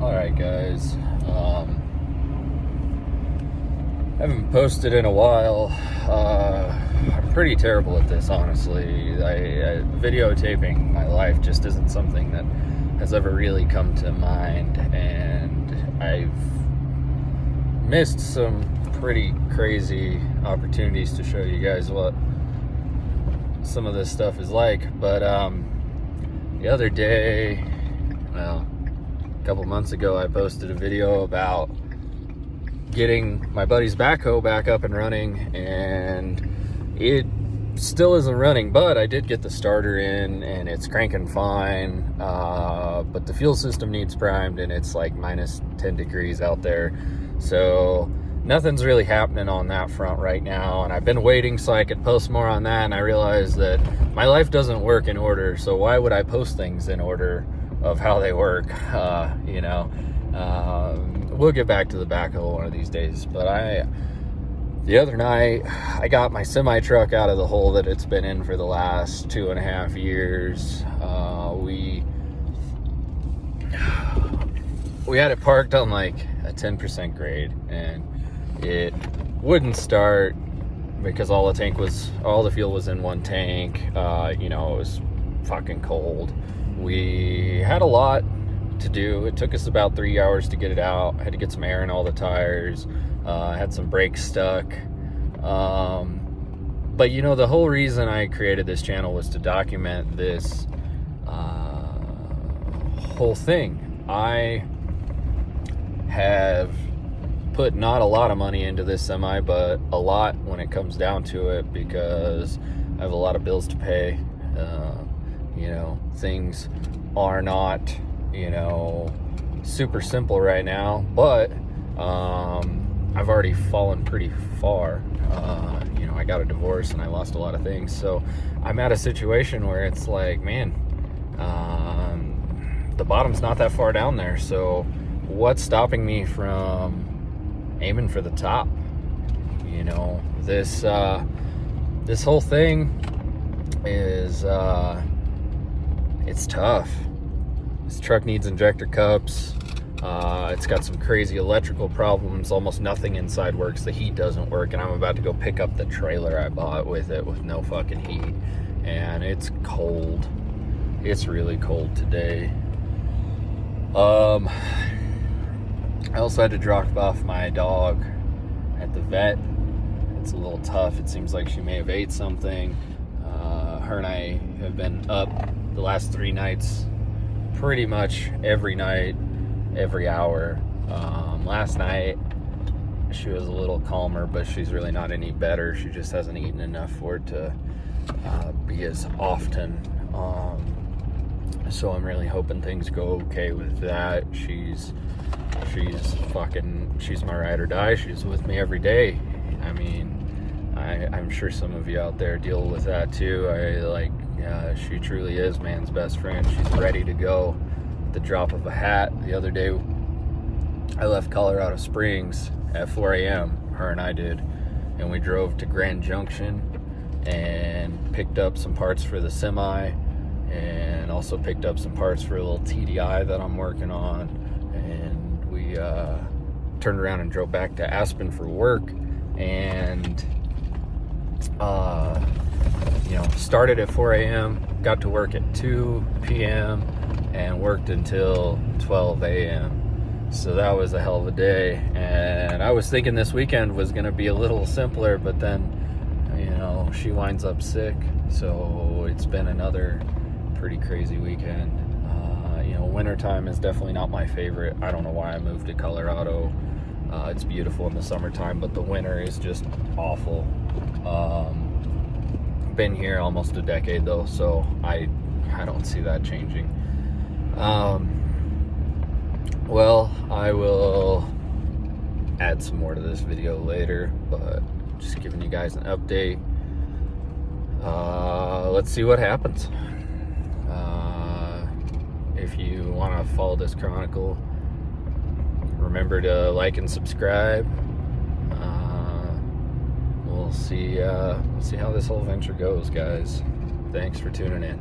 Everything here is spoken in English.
Alright guys, haven't posted in a while. I'm pretty terrible at this, honestly. Videotaping my life just isn't something that has ever really come to mind, and I've missed some pretty crazy opportunities to show you guys what some of this stuff is like. But the other day, well, a couple months ago, I posted a video about getting my buddy's backhoe back up and running, and it still isn't running, but I did get the starter in and it's cranking fine, but the fuel system needs primed and it's like minus 10 degrees out there, so nothing's really happening on that front right now. And I've been waiting so I could post more on that, and I realized that my life doesn't work in order, so why would I post things in order of how they work? We'll get back to the backhoe one of these days. But the other night, I got my semi truck out of the hole that it's been in for the last 2.5 years. We had it parked on like a 10% grade, and it wouldn't start because all the fuel was in one tank. It was fucking cold. We had a lot to do. It took us about 3 hours to get it out. I had to get some air in all the tires. Had some brakes stuck. But the whole reason I created this channel was to document this whole thing. I have put not a lot of money into this semi, but a lot when it comes down to it, because I have a lot of bills to pay. Things are not super simple right now, but I've already fallen pretty far. I got a divorce and I lost a lot of things, so I'm at a situation where it's like, man, the bottom's not that far down there, so what's stopping me from aiming for the top? This whole thing is it's tough. This truck needs injector cups. It's got some crazy electrical problems. Almost nothing inside works. The heat doesn't work, and I'm about to go pick up the trailer I bought with it with no fucking heat. And it's cold. It's really cold today. I also had to drop off my dog at the vet. It's a little tough. It seems like she may have ate something. Her and I have been up the last 3 nights, pretty much every night, every hour. Last night she was a little calmer, but she's really not any better. She just hasn't eaten enough for it to be as often. So I'm really hoping things go okay with that. She's my ride or die. She's with me every day. I mean, I'm sure some of you out there deal with that too. She truly is man's best friend. She's ready to go at the drop of a hat. The other day, I left Colorado Springs at 4 a.m., her and I did, and we drove to Grand Junction and picked up some parts for the semi, and also picked up some parts for a little TDI that I'm working on, and we turned around and drove back to Aspen for work, and started at 4 a.m., got to work at 2 p.m., and worked until 12 a.m. So that was a hell of a day. And I was thinking this weekend was going to be a little simpler, but then, she winds up sick. So it's been another pretty crazy weekend. Wintertime is definitely not my favorite. I don't know why I moved to Colorado. It's beautiful in the summertime, but the winter is just awful. Been here almost a decade though, so I don't see that changing. Well, I will add some more to this video later, but just giving you guys an update. Let's see what happens. If you want to follow this chronicle, remember to like and subscribe. We'll see how this whole venture goes, guys. Thanks for tuning in.